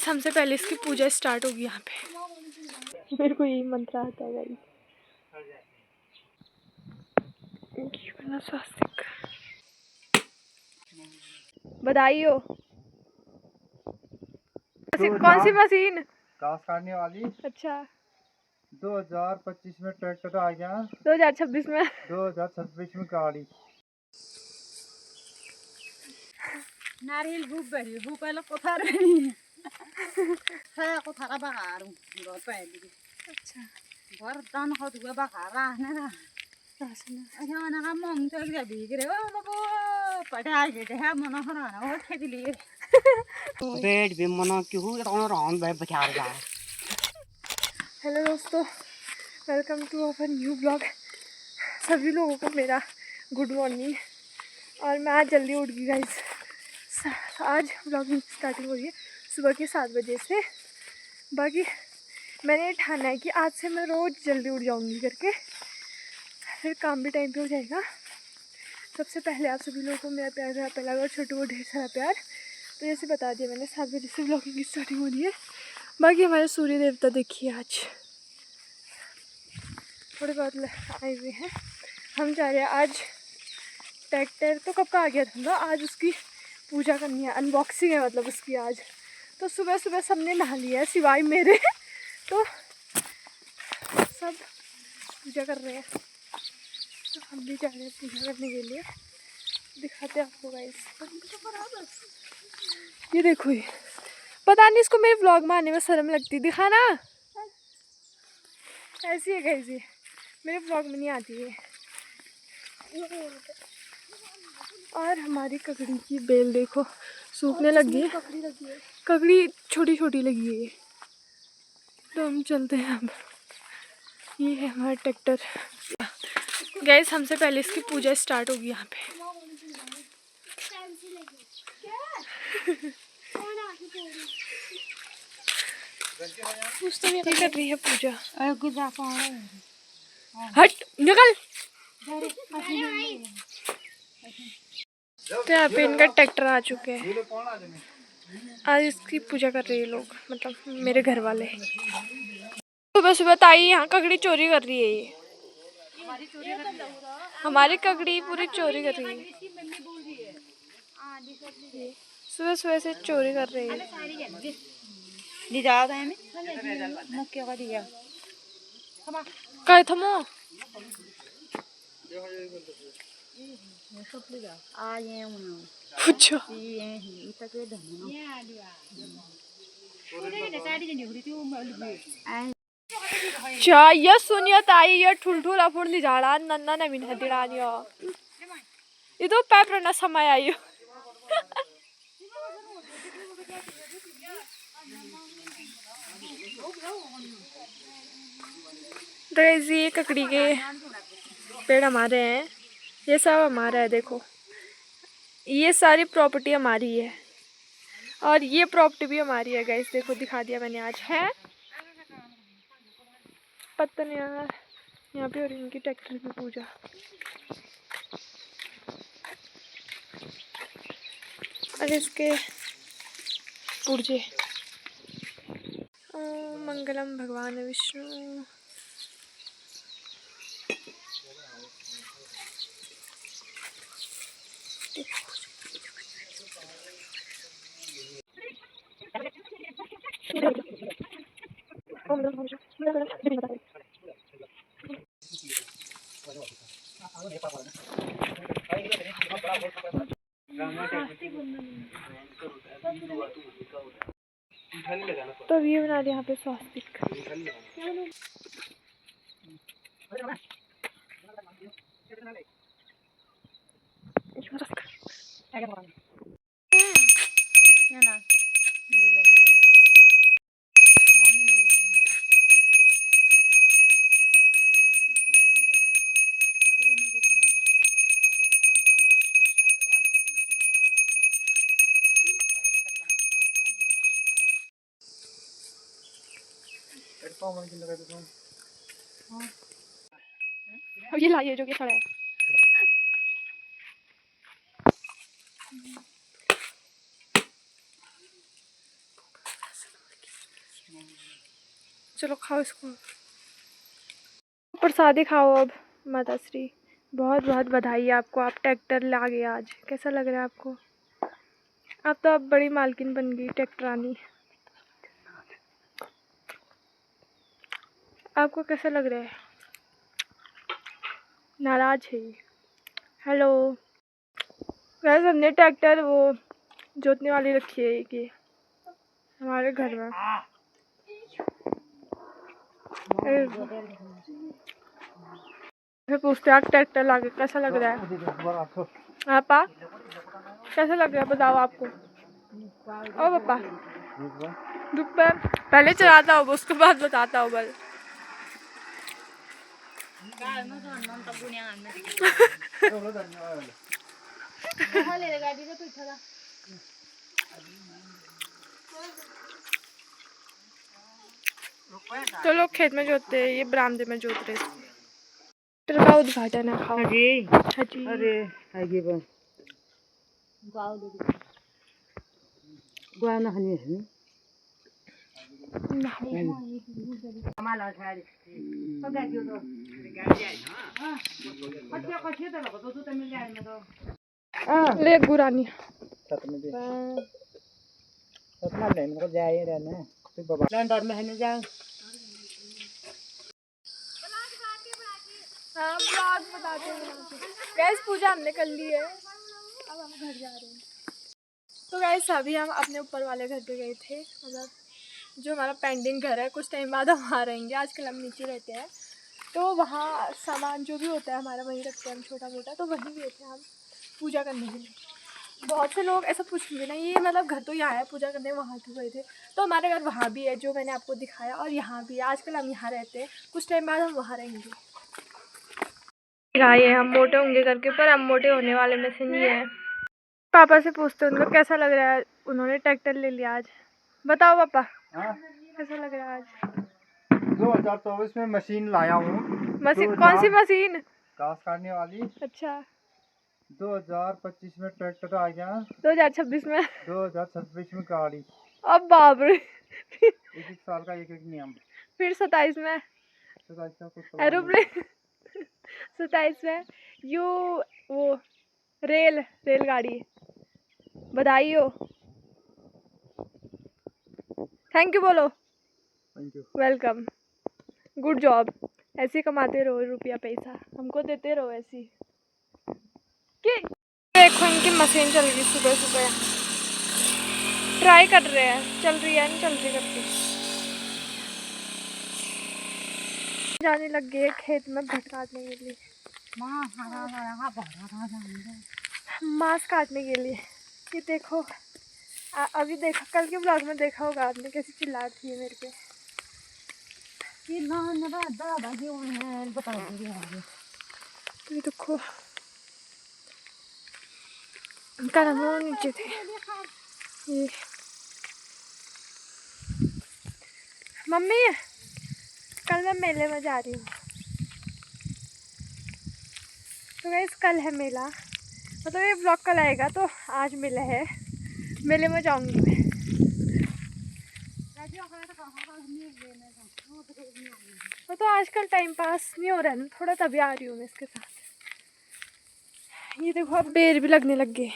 Guys हमसे पहले इसकी पूजा स्टार्ट होगी यहाँ पे। मेरे को यही मंत्र आता है गाइस। स्वास्तिक बधाई हो। कौन सी मशीन? घास काटने वाली। अच्छा 2025 में ट्रैक्टर आ गया। 2026 में 2026 में गाड़ी। नारियल भूप बड़ी भूप वाला कोठार नहीं है कोठार बाहर बहुत पहले। अच्छा घर दान हो तो बाहर आने ना अच्छा ना हम हम तो क्या भीग रहे हो लोगों पढ़ा के है मना हराना और खेत लिए बेड भी मना क्यों इतना राउंड भाई बचा रहा है। हेलो दोस्तों, welcome to our new blog. सभी लोगों को मेरा गुड मॉर्निंग। और मैं आज जल्दी उठ गई गाइस। आज ब्लॉगिंग स्टार्टिंग हो रही है सुबह के 7 बजे से। बाकी मैंने ठाना है कि आज से मैं रोज़ जल्दी उठ जाऊंगी करके, फिर काम भी टाइम पे हो जाएगा। सबसे पहले आप सभी लोगों को मेरा प्यार भरा पहला और छोटू को ढेर सारा प्यार। तो जैसे बता दिया मैंने 7 बजे से ब्लॉगिंग की स्टार्टिंग हो रही है। बाकी हमारे सूर्य देवता देखिए आज थोड़े बहुत आए हुए हैं। हम जा रहे हैं आज ट्रैक्टर तो कब का आ गया था, आज उसकी पूजा करनी है, अनबॉक्सिंग है मतलब उसकी आज। तो सुबह सुबह सबने नहा लिया है सिवाय मेरे तो सब पूजा कर रहे हैं, तो हम भी जा रहे हैं पूजा करने के लिए। दिखाते हैं आपको गाइस। ये देखो, ये पता नहीं इसको मेरे व्लॉग में आने में शर्म लगती, दिखाना ऐसी है गाइस, ये मेरे व्लॉग में नहीं आती है। और हमारी ककड़ी की बेल देखो सूखने लगी है, ककड़ी छोटी छोटी लगी है ये। तो हम चलते हैं अब। ये है हमारा ट्रैक्टर। गैस हमसे पहले इसकी पूजा स्टार्ट होगी यहाँ पे। ये कर रही है पूजा। हट निकल। तो यहाँ पे इनका ट्रैक्टर आ चुके हैं। आज इसकी पूजा कर रहे हैं लोग, मतलब मेरे घर वाले। सुबह सुबह ताई यहाँ ककड़ी चोरी कर रही है। ये हमारी ककड़ी पूरी चोरी कर रही है, सुबह सुबह से चोरी कर रही है। काय थमो पूछो चा ये सुनियो ताई ये ठुलठुला फुडली झाडा नन्ना नवीन हदिडानियो इदो पेपरना समय आयो। तो ये ककड़ी के पेड़ हमारे हैं, ये सब हमारा है। देखो ये सारी प्रॉपर्टी हमारी है और ये प्रॉपर्टी भी हमारी है गाइस। देखो दिखा दिया मैंने आज है पता नहीं यार। यहाँ पे और इनकी ट्रैक्टर की पूजा। और इसके पुर्जे मंगलम भगवान विष्णु। तो ये बना दिया यहाँ पे स्वास्तिक। अब ये लाइए जो कि खड़ा है। चलो खाओ इसको, प्रसादी खाओ अब। माता श्री बहुत बहुत बधाई आपको, आप ट्रैक्टर ला गए आज। कैसा लग रहा है आपको? आप तो अब बड़ी मालकिन बन गई, ट्रैक्टरानी। आपको कैसा लग रहा है? नाराज है। हेलो गाइस, हमने ट्रैक्टर वो जोतने वाली रखी है कि हमारे घर में। फिर पूछते हैं ट्रैक्टर लाके कैसा लग रहा है? पापा कैसा लग रहा है बताओ आपको? ओ पापा दुख पर पहले चलाता हो उसके बाद बताता हो बल। तो लोग खेत में जोतते हैं, ये बरामदे में जोत रहे हैं। ट्रैक्टर का उद्घाटन है। खाओ जी। अरे आगे बस गाँव ना हनी है हमारा साइड तो क्या क्यों तो हां अच्छा कछे तो लगो तो मिल जाए में तो ले गुरानी छत में दे छत में लेने को जाए रहना फिर बाबा लैंडर में है जाए। हाँ ब्लॉग बताते हैं। गैस पूजा हमने कर ली है, अब हम घर जा रहे हैं। तो गैस अभी हम अपने ऊपर वाले घर पे गए थे, मतलब जो हमारा पेंडिंग घर है। कुछ टाइम बाद हम वहाँ रहेंगे, आजकल हम नीचे रहते हैं। तो वहाँ सामान जो भी होता है हमारा वहीं रखते हैं हम, छोटा मोटा। तो वहीं गए थे हम पूजा करने के लिए। बहुत से लोग ऐसा पूछेंगे ना, ये मतलब घर तो यहाँ है, पूजा करने वहाँ क्यों गए थे? तो हमारे घर वहाँ भी है जो मैंने आपको दिखाया, और यहाँ भी है। आजकल हम यहाँ रहते हैं, कुछ टाइम बाद हम वहाँ रहेंगे। गाय हम मोटे होंगे करके, पर हम मोटे होने वाले में से नहीं है। पापा से पूछते उनको कैसा लग रहा है, उन्होंने ट्रैक्टर ले लिया आज। बताओ पापा कैसा लग रहा है आज? 2024 में मशीन लाया हूँ। मशीन? कौन सी मशीन? घास काटने वाली। अच्छा 2025 में ट्रैक्टर आ गया, 2026 में 2026 में गाड़ी। अब बाप रे एक साल का एक नियम। फिर 27 में 27 का कुछ एरोप्लेन 27 में यू वो रेलगाड़ी। बधाई हो, थैंक यू बोलो। Thank you. Welcome, good job. ऐसे कमाते रहो रुपया पैसा, हमको देते रहो ऐसी। कि देखो इनकी मशीन चल रही सुबह सुबह, ट्राई कर रहे हैं चल रही है नहीं चल रही करके। जाने लग गए खेत में भट काटने के लिए, मांस काटने के लिए। ये देखो अभी देखा, कल के ब्लॉग में देखा होगा आपने कैसी चिल्ला रही है मेरे पे। ये देखो कल हम लोग नीचे थे। ये मम्मी कल मैं मेले में जा रही हूँ। तो गाइस कल है मेला, मतलब ये ब्लॉग कल आएगा तो आज मेला है, मेले में जाऊंगी मैं। तो आजकल टाइम पास नहीं हो रहा है ना थोड़ा, तभी आ रही हूँ मैं इसके साथ। ये देखो अब बेर भी लगने लग गए,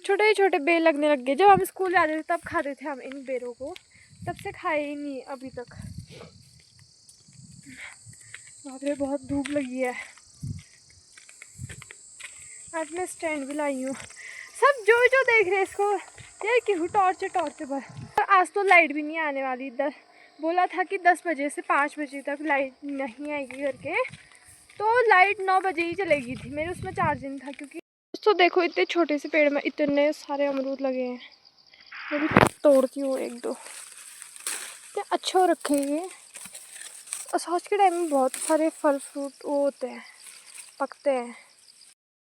छोटे ही छोटे बेर लगने लग गए। जब हम स्कूल जाते थे तब खाते थे हम इन बेरों को, तब से खाए ही नहीं अभी तक। बाप रे बहुत धूप लगी है। आज मैं स्टैंड भी लाई हूँ। सब जो जो देख रहे हैं इसको यार क्यों टॉर्च पर। आज तो लाइट भी नहीं आने वाली। बोला था कि 10 बजे से 5 बजे तक लाइट नहीं आएगी करके, तो लाइट 9 बजे ही चलेगी थी। मेरे उसमें चार्जिंग था क्योंकि तो देखो इतने छोटे से पेड़ में इतने सारे अमरूद लगे हैं। मैं भी तोड़ती हूँ एक दो, इतने अच्छे हो रखे हैं ये। और सोच के टाइम में बहुत सारे फल फ्रूट वो होते हैं, पकते हैं।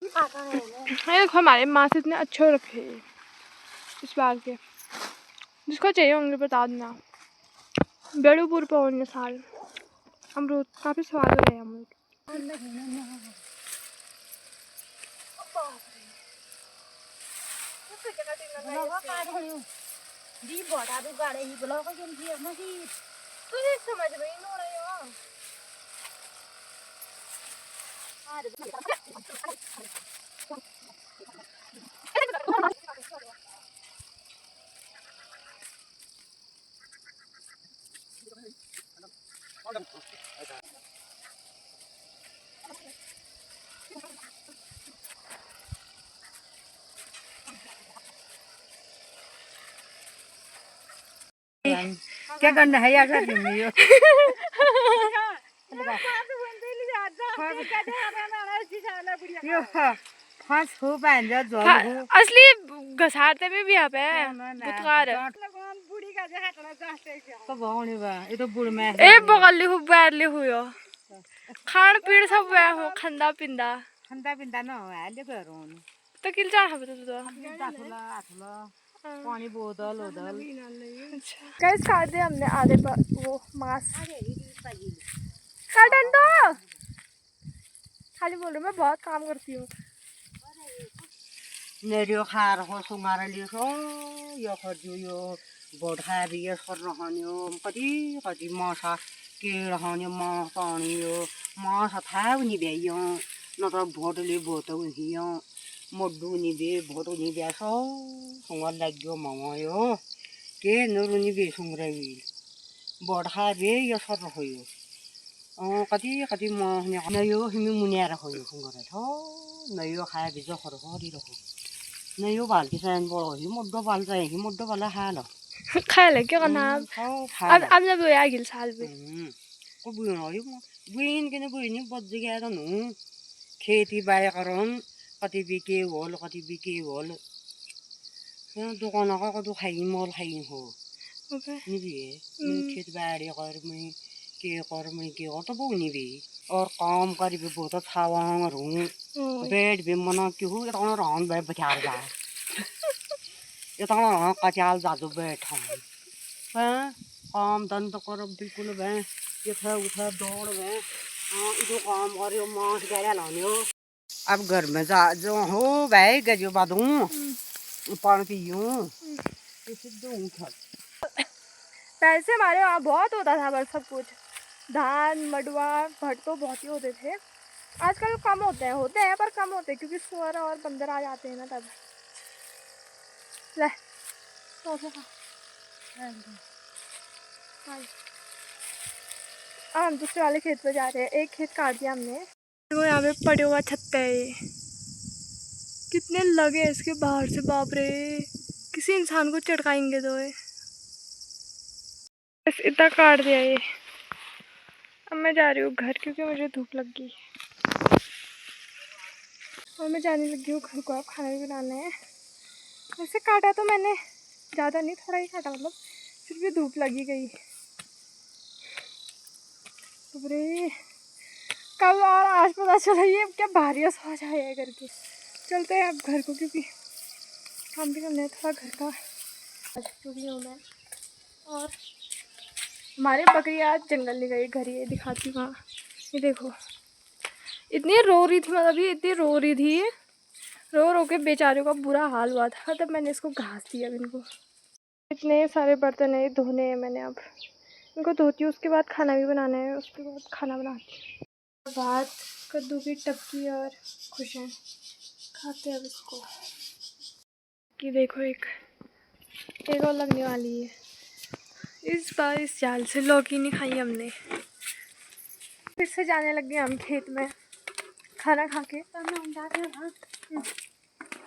देखो हमारे माँ से इतने अच्छे हो रखे हैं इस बार के, जिसको चाहिए होंगे बता देना। बेड़ूपुर पे होने साल अमरूद काफ़ी स्वाद हो रहे हैं अमरूद। दी बड़ा भी गाड़े ही ब्लॉक जल्दी है मगी तुझे समझ में ही नहीं रही हो क्या करना है यार कर दूंगी यो यो फंस हो पाएन जा जल हो असली घसारते में भी आप है बुतकार बुढ़ी का जे हाटला जाते तो भौणी बा ये तो बुढ़ में ए बगल्ली हु बैरली हुयो खान पीण सब वे हो खंदा पिंदा खंदा पिंदा न हो हाले गरोन तो किल जा हबे तो दाखला आठला पानी बोतल ओदल अच्छा गाइस काट दे हमने आधे पर वो मांस काटन दो खाली बोल रही मैं बहुत काम करती हूँ नेरियो खार हो सुंगार लियो सो यो खजु यो बोडखा बियो सर रहन्यो कति कति माछा के रहन्यो मा पानी यो माछा था नि बेयो न त भोटले बोतो हियो मोडु नि बे भोटो नि बे सो सुंगार लाग्यो मामा यो के नरु नि बे सुंगराई बोडखा बे यो सर होयो कति कति म नयो हिमी मुनिया रखयो सुंगार थो नयो खाए बिजो खर खरी रखो नयो बाल के सान बड़ो ही मोडो बाल जाए ही मोडो बाल हाल खा ले क्या करना अब जब वो आगिल साल में को बुइन हो बुइन के बुइन बज गया तो नु खेती बाड़ी करन कति बिके होल कति बिके होल दुकान का तो खाई मोल खाई हो नि भी खेती बाड़ी कर में के कर में के तो बुनी भी और काम करी भी बहुत छावांग रू बेड भी मना कि हो इतना रान बे बचार जा इतना कचाल जादू बैठा हैं काम धंधा कर बिल्कुल बे ये था उठा दौड़ बे इधर काम करियो मांस गया लानियो अब घर में जा जो हो भाई गजो बादू पानी पियो इसे दो उठा पैसे हमारे वहाँ बहुत होता था बस सब कुछ धान मडुआ भट तो बहुत ही होते थे आजकल कम होते हैं पर कम होते हैं क्योंकि सुअर और बंदर आ जाते हैं ना तब ले तो हम दूसरे वाले खेत पे जा रहे हैं एक खेत काट दिया हमने वो यहाँ पे पड़े हुआ छत्ता है ये कितने लगे इसके बाहर से बाप रे किसी इंसान को चटकाएंगे तो ये बस इतना काट दिया ये अब मैं जा रही हूँ घर क्योंकि मुझे धूप लग गई और मैं जाने लगी हूँ घर को अब खाना भी बनाना है वैसे काटा तो मैंने ज़्यादा नहीं थोड़ा ही काटा मतलब फिर भी धूप लगी गई अरे कल और आज पता चला ये क्या भारी आवाज आया है करके चलते हैं अब घर को क्योंकि काम भी करना है थोड़ा घर का चुकी हूँ मैं और हमारे बकरी आज जंगल ले गई घर ये दिखाती हूँ वहाँ ये देखो इतनी रो रही थी मतलब ये इतनी रो रही थी रो रो के बेचारियों का बुरा हाल हुआ था तब मैंने इसको घास दिया इनको इतने सारे बर्तन है धोने हैं मैंने अब इनको धोती हूँ उसके बाद खाना भी बनाना है उसके बाद खाना बनाती हूँ भात कद्दू की टपकी और खुशें खाते हैं अब इसको कि देखो एक और लगने वाली है इस बार इस जाल से लौकी नहीं खाई हमने फिर से जाने लग गए हम खेत में खाना खा के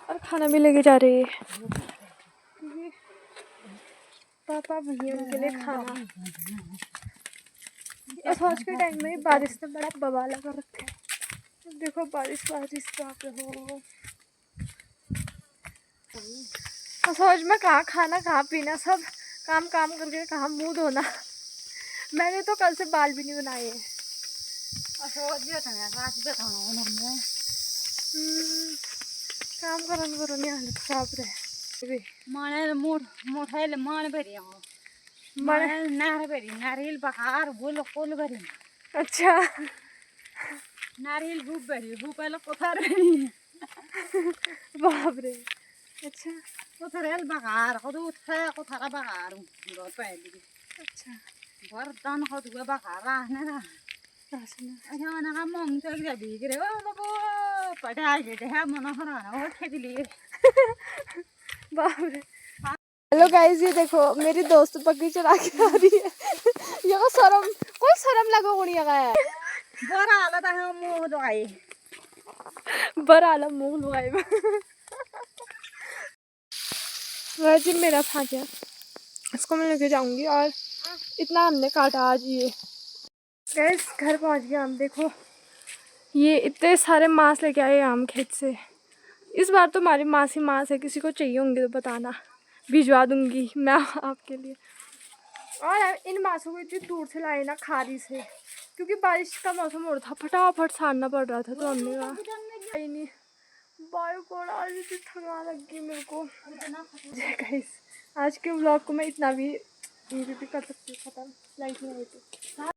और खाना भी लेके जा रहे हैं पापा भैया उनके लिए खाना और आज के टाइम में बारिश ने बड़ा बवाला कर रखा है देखो बारिश वहाँ पे हो और सोच में कहाँ खाना कहाँ पीना सब काम करके कहाँ मुँह धोना मैंने तो कल से बाल भी नहीं बनाए हैं काम करो नहीं हालत खराब रहे माने मोठाइले मान भरी हो माने नार भरी नारियल बहार बोल कोल भरी अच्छा नारियल भूप भरी भूपाला कोथार भरी बाप रे अच्छा तो रेल बघार को तो उठे को थारा बघार रो पहले अच्छा घर दान को तो बघार रहने ना राशन अच्छा ना का मोंग तो एक बिगरे ओ बाबू पटा के है मनोहर ना वो खेती लिए बाप रे। हेलो गाइस, ये देखो मेरी दोस्त पक्की चला के आ रही है। ये को शर्म कोई शर्म लगो कोनी है बड़ा हालत है मुंह दवाई बड़ा आलम मुंह लगाए वैसे मेरा फा गया, इसको मैं लेके जाऊंगी। और इतना हमने काटा आज। ये गैस घर पहुंच गया हम। देखो ये इतने सारे मांस लेके आए आम खेत से। इस बार तो हमारी मांस ही मांस है, किसी को चाहिए होंगे तो बताना, भिजवा दूंगी मैं आपके लिए। और इन मांसों को इतनी दूर से लाए ना, खारी से, क्योंकि बारिश का मौसम हो रहा था, फटाफट सारना पड़ रहा था। तो हमने कहा नहीं बायो कोड़ा, आज इतनी थका लगी मेरे को। गाइस आज के व्लॉग को मैं इतना भी कर सकती हूँ खत्म। लाइक नहीं आई तो